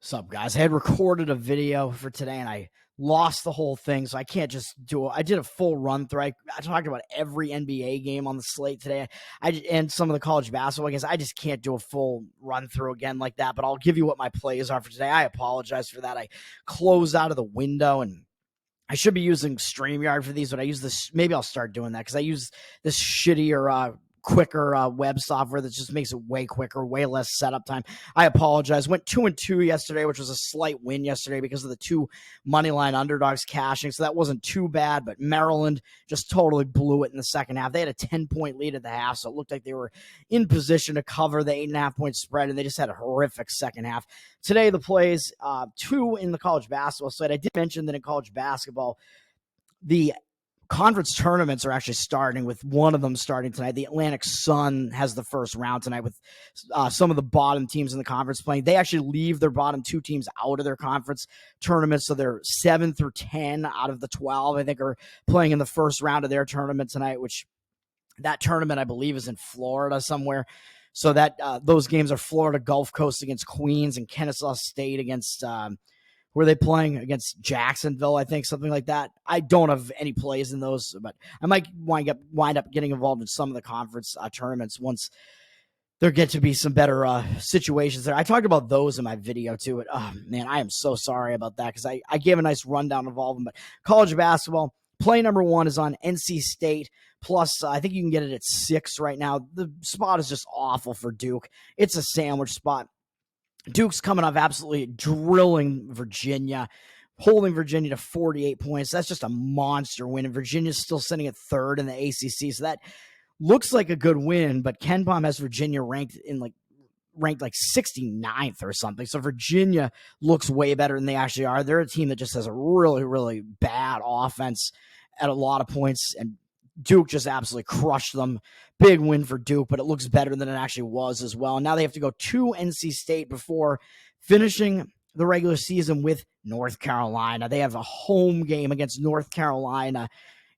Sup, guys? I had recorded a video for today and I lost the whole thing, so I can't just do it. I did a full run through. I talked about every NBA game on the slate today, and some of the college basketball games. I just can't do a full run through again like that, but I'll give you what my plays are for today. I apologize for that. I closed out of the window, and I should be using StreamYard for these, but I use this. Maybe I'll start doing that because I use this shittier, quicker web software that just makes it way quicker, way less setup time. I apologize. Went 2-2 yesterday, which was a slight win yesterday because of the two moneyline underdogs cashing, so that wasn't too bad. But Maryland just totally blew it in the second half. They had a 10-point lead at the half, so it looked like they were in position to cover the 8.5-point spread, and they just had a horrific second half. Today, the plays, two in the college basketball slate. I did mention that in college basketball, the conference tournaments are actually starting, with one of them starting tonight. The Atlantic Sun has the first round tonight with some of the bottom teams in the conference playing. They actually leave their bottom two teams out of their conference tournaments, so they're 7 through 10 out of the 12, I think, are playing in the first round of their tournament tonight, which that tournament, I believe, is in Florida somewhere. So that those games are Florida Gulf Coast against Queens and Kennesaw State against who are they playing? Against Jacksonville, I think, something like that. I don't have any plays in those, but I might wind up getting involved in some of the conference tournaments once there get to be some better situations there. I talked about those in my video too. But, oh, man, I am so sorry about that because I gave a nice rundown of all of them. But college basketball, play number one is on NC State. Plus, I think you can get it at 6 right now. The spot is just awful for Duke. It's a sandwich spot. Duke's coming off absolutely drilling Virginia, holding Virginia to 48 points. That's just a monster win, and Virginia's still sitting at 3rd in the ACC, so that looks like a good win, but KenPom has Virginia ranked like 69th or something, so Virginia looks way better than they actually are. They're a team that just has a really, really bad offense at a lot of points, and Duke just absolutely crushed them. Big win for Duke, but it looks better than it actually was as well. And now they have to go to NC State before finishing the regular season with North Carolina. They have a home game against North Carolina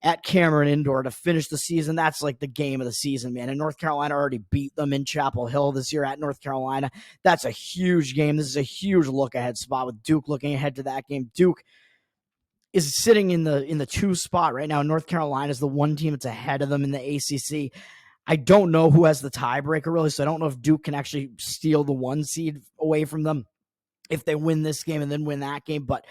at Cameron Indoor to finish the season. That's like the game of the season, man. And North Carolina already beat them in Chapel Hill this year at North Carolina. That's a huge game. This is a huge look-ahead spot with Duke looking ahead to that game. Duke is sitting in the 2 spot right now. North Carolina is the one team that's ahead of them in the ACC. I don't know who has the tiebreaker, really, so I don't know if Duke can actually steal the 1 seed away from them if they win this game and then win that game. But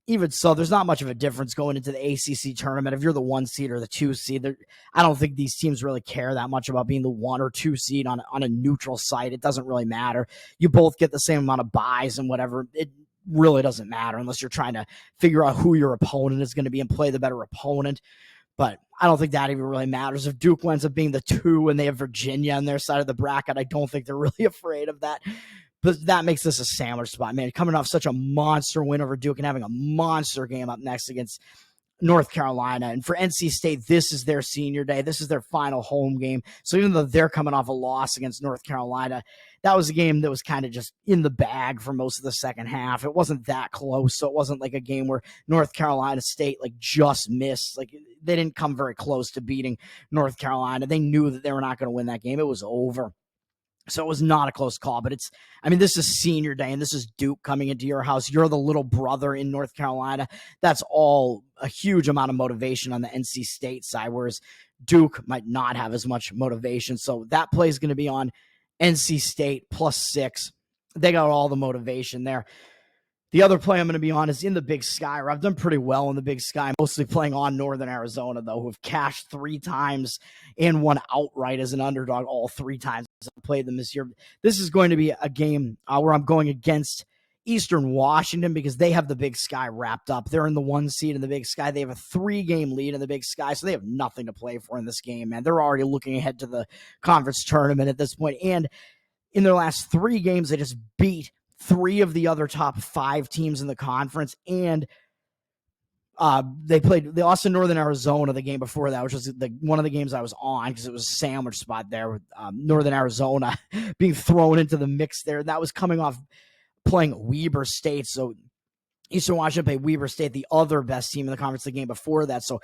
even so, there's not much of a difference going into the ACC tournament. If you're the 1 seed or the 2 seed, I don't think these teams really care that much about being the 1 or 2 seed on a neutral site. It doesn't really matter. You both get the same amount of buys and whatever. It really doesn't matter unless you're trying to figure out who your opponent is going to be and play the better opponent. But I don't think that even really matters. If Duke ends up being the 2 and they have Virginia on their side of the bracket, I don't think they're really afraid of that. But that makes this a sandwich spot, man. Coming off such a monster win over Duke and having a monster game up next against North Carolina. And for NC State, this is their senior day. This is their final home game. So even though they're coming off a loss against North Carolina, that was a game that was kind of just in the bag for most of the second half. It wasn't that close, so it wasn't like a game where North Carolina State like just missed. Like, they didn't come very close to beating North Carolina. They knew that they were not going to win that game. It was over. So it was not a close call, but this is senior day, and this is Duke coming into your house. You're the little brother in North Carolina. That's all a huge amount of motivation on the NC State side, whereas Duke might not have as much motivation. So that play is going to be on NC State +6. They got all the motivation there. The other play I'm going to be on is in the Big Sky, where I've done pretty well in the Big Sky, mostly playing on Northern Arizona, though, who have cashed 3 times and won outright as an underdog all 3 times I've played them this year. This is going to be a game where I'm going against Eastern Washington because they have the Big Sky wrapped up. They're in the 1 seed in the Big Sky. They have a 3-game lead in the Big Sky, so they have nothing to play for in this game, man. They're already looking ahead to the conference tournament at this point, and in their last 3 games, they just beat 3 of the other top 5 teams in the conference, and they lost to Northern Arizona the game before that, which was one of the games I was on because it was a sandwich spot there with Northern Arizona being thrown into the mix there. That was coming off playing Weber State, so Eastern Washington played Weber State, the other best team in the conference, the game before that. So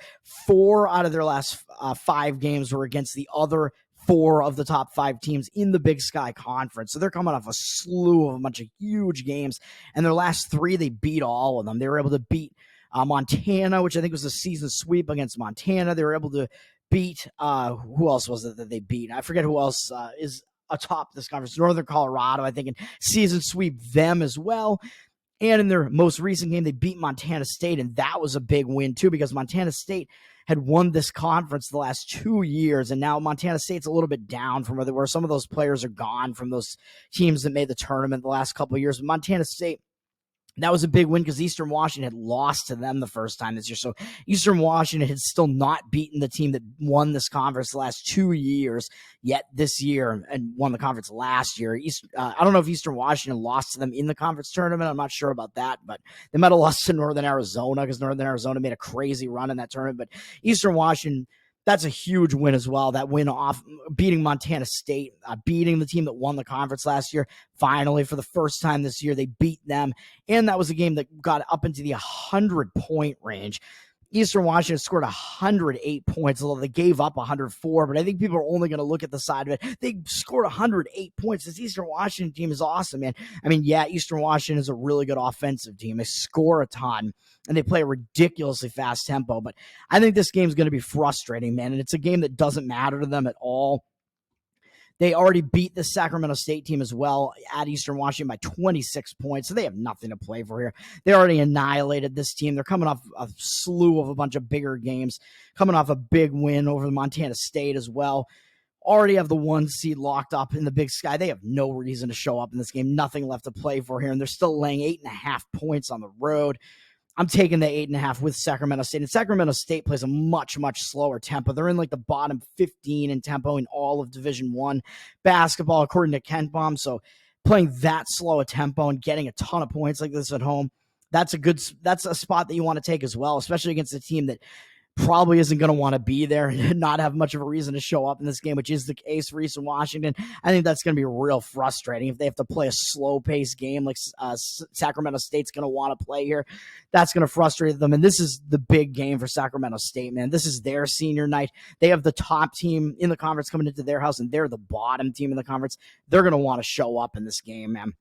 4 out of their last 5 games were against the other 4 of the top 5 teams in the Big Sky Conference. So they're coming off a slew of a bunch of huge games. And their last 3, they beat all of them. They were able to beat Montana, which I think was a season sweep against Montana. They were able to beat, who else was it that they beat? I forget who else is atop this conference. Northern Colorado, I think, and season sweep them as well. And in their most recent game, they beat Montana State, and that was a big win, too, because Montana State had won this conference the last 2 years, and now Montana State's a little bit down from where they were. Some of those players are gone from those teams that made the tournament the last couple of years. But Montana State, that was a big win because Eastern Washington had lost to them the first time this year. So Eastern Washington had still not beaten the team that won this conference the last 2 years yet this year and won the conference last year. I don't know if Eastern Washington lost to them in the conference tournament. I'm not sure about that, but they might have lost to Northern Arizona because Northern Arizona made a crazy run in that tournament. But Eastern Washington, that's a huge win as well. That win off beating Montana State, beating the team that won the conference last year. Finally, for the first time this year, they beat them. And that was a game that got up into the 100-point range. Eastern Washington scored 108 points, although they gave up 104. But I think people are only going to look at the side of it. They scored 108 points. This Eastern Washington team is awesome, man. I mean, yeah, Eastern Washington is a really good offensive team. They score a ton, and they play a ridiculously fast tempo. But I think this game is going to be frustrating, man. And it's a game that doesn't matter to them at all. They already beat the Sacramento State team as well at Eastern Washington by 26 points, so they have nothing to play for here. They already annihilated this team. They're coming off a slew of a bunch of bigger games, coming off a big win over Montana State as well. Already have the 1 seed locked up in the Big Sky. They have no reason to show up in this game. Nothing left to play for here, and they're still laying 8.5 points on the road. I'm taking the 8.5 with Sacramento State. And Sacramento State plays a much, much slower tempo. They're in like the bottom 15 in tempo in all of Division I basketball, according to KenPom. So playing that slow a tempo and getting a ton of points like this at home, that's a spot that you want to take as well, especially against a team that probably isn't going to want to be there and not have much of a reason to show up in this game, which is the case for Eastern Washington. I think that's going to be real frustrating if they have to play a slow-paced game like Sacramento State's going to want to play here. That's going to frustrate them, and this is the big game for Sacramento State, man. This is their senior night. They have the top team in the conference coming into their house, and they're the bottom team in the conference. They're going to want to show up in this game, man.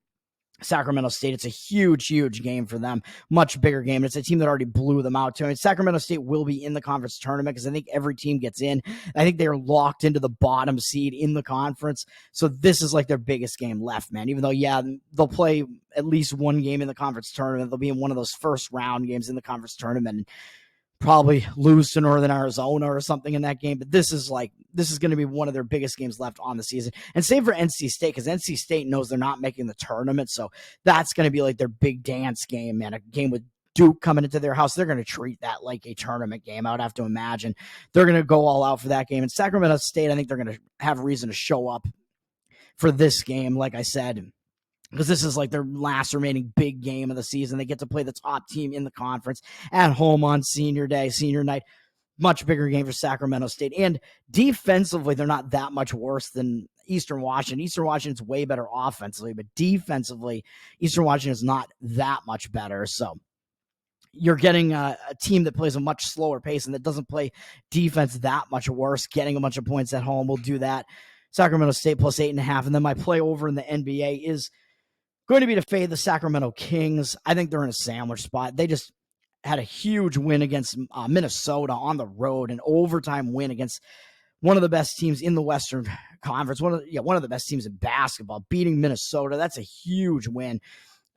Sacramento State, it's a huge, huge game for them. Much bigger game. It's a team that already blew them out too. I mean, Sacramento State will be in the conference tournament because I think every team gets in. I think they're locked into the bottom seed in the conference. So this is like their biggest game left, man. Even though, yeah, they'll play at least one game in the conference tournament. They'll be in one of those first round games in the conference tournament and probably lose to Northern Arizona or something in that game. But this is going to be one of their biggest games left on the season. And same for NC State, because NC State knows they're not making the tournament. So that's going to be like their big dance game, man. A game with Duke coming into their house. They're going to treat that like a tournament game. I would have to imagine they're going to go all out for that game. And Sacramento State, I think they're going to have reason to show up for this game, like I said, because this is like their last remaining big game of the season. They get to play the top team in the conference at home on senior night. Much bigger game for Sacramento State. And defensively, they're not that much worse than Eastern Washington. Eastern Washington's way better offensively, but defensively, Eastern Washington is not that much better. So you're getting a team that plays a much slower pace and that doesn't play defense that much worse. Getting a bunch of points at home will do that. Sacramento State plus 8.5. And then my play over in the NBA is going to be to fade the Sacramento Kings. I think they're in a sandwich spot. They just had a huge win against Minnesota on the road, an overtime win against one of the best teams in the Western Conference, one of the best teams in basketball, beating Minnesota. That's a huge win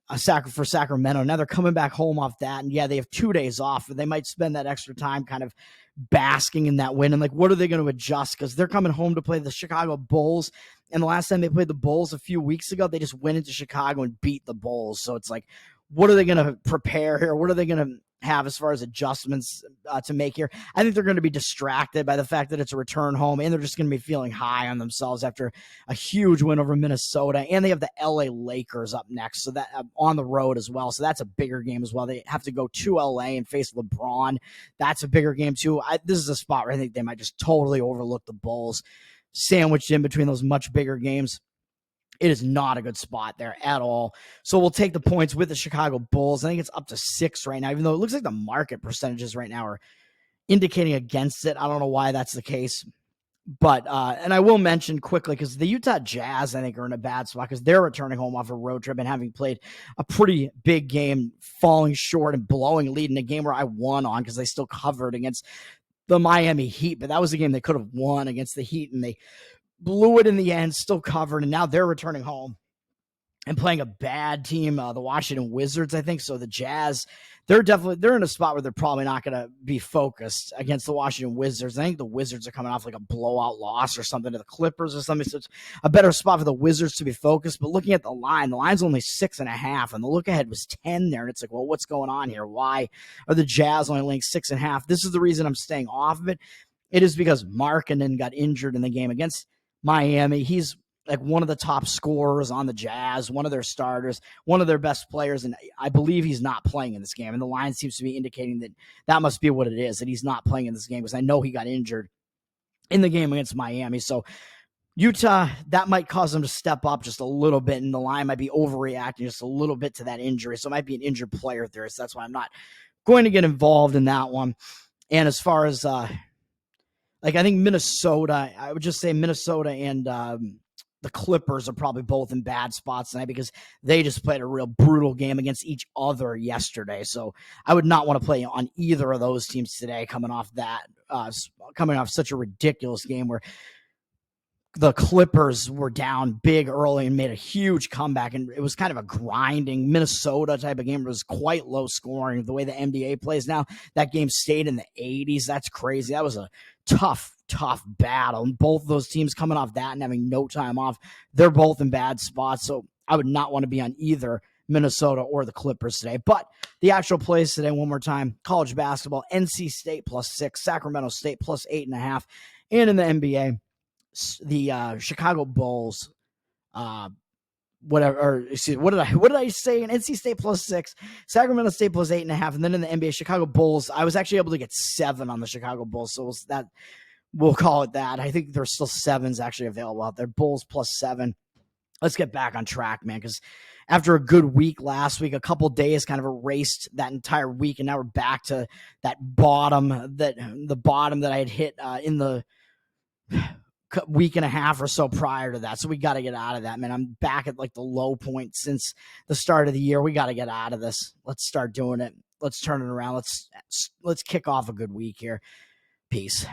for Sacramento. Now they're coming back home off that, and yeah, they have 2 days off, and they might spend that extra time kind of basking in that win. And like, what are they going to adjust? Because they're coming home to play the Chicago Bulls. And the last time they played the Bulls a few weeks ago, they just went into Chicago and beat the Bulls. So it's like, what are they going to prepare here? What are they going to have as far as adjustments to make here? I think they're going to be distracted by the fact that it's a return home, and they're just going to be feeling high on themselves after a huge win over Minnesota. And they have the LA Lakers up next, so that on the road as well. So that's a bigger game as well. They have to go to LA and face LeBron. That's a bigger game too. This is a spot where I think they might just totally overlook the Bulls, sandwiched in between those much bigger games. It is not a good spot there at all. So we'll take the points with the Chicago Bulls. I think it's up to 6 right now, even though it looks like the market percentages right now are indicating against it. I don't know why that's the case, But and I will mention quickly, because the Utah Jazz, I think, are in a bad spot because they're returning home off a road trip and having played a pretty big game, falling short and blowing a lead in a game where I won on because they still covered against the Miami Heat. But that was a game they could have won against the Heat, and they blew it in the end, still covered, and now they're returning home and playing a bad team, the Washington Wizards, I think. So the Jazz, they're in a spot where they're probably not going to be focused against the Washington Wizards. I think the Wizards are coming off like a blowout loss or something to the Clippers or something. So it's a better spot for the Wizards to be focused. But looking at the line's only 6.5, and the look ahead was 10 there. And it's like, well, what's going on here? Why are the Jazz only laying 6.5? This is the reason I'm staying off of it. It is because Markkanen got injured in the game against Miami. He's like one of the top scorers on the Jazz, one of their starters, one of their best players, and I believe he's not playing in this game. And the line seems to be indicating that must be what it is, that he's not playing in this game, because I know he got injured in the game against Miami. So Utah, that might cause them to step up just a little bit, and the line might be overreacting just a little bit to that injury. So it might be an injured player there. So that's why I'm not going to get involved in that one. And as far as I think Minnesota, I would just say Minnesota and the Clippers are probably both in bad spots tonight because they just played a real brutal game against each other yesterday. So I would not want to play on either of those teams today, coming off such a ridiculous game where the Clippers were down big early and made a huge comeback, and it was kind of a grinding Minnesota type of game. It was quite low scoring. The way the NBA plays now, that game stayed in the 80s. That's crazy. That was a tough battle. And both those teams coming off that and having no time off, they're both in bad spots. So I would not want to be on either Minnesota or the Clippers today. But the actual plays today, one more time: college basketball, NC State +6, Sacramento State +8.5, and in the NBA, the Chicago Bulls, what did I say? An NC State +6, Sacramento State +8.5, and then in the NBA, Chicago Bulls. I was actually able to get 7 on the Chicago Bulls, so we'll call it that. I think there's still 7s actually available out there. Bulls +7. Let's get back on track, man, because after a good week last week, a couple days kind of erased that entire week, and now we're back to that bottom that I had hit in the week and a half or so prior to that. So we got to get out of that, man. I'm back at like the low point since the start of the year. We got to get out of this. Let's start doing it. Let's turn it around. Let's kick off a good week here. Peace.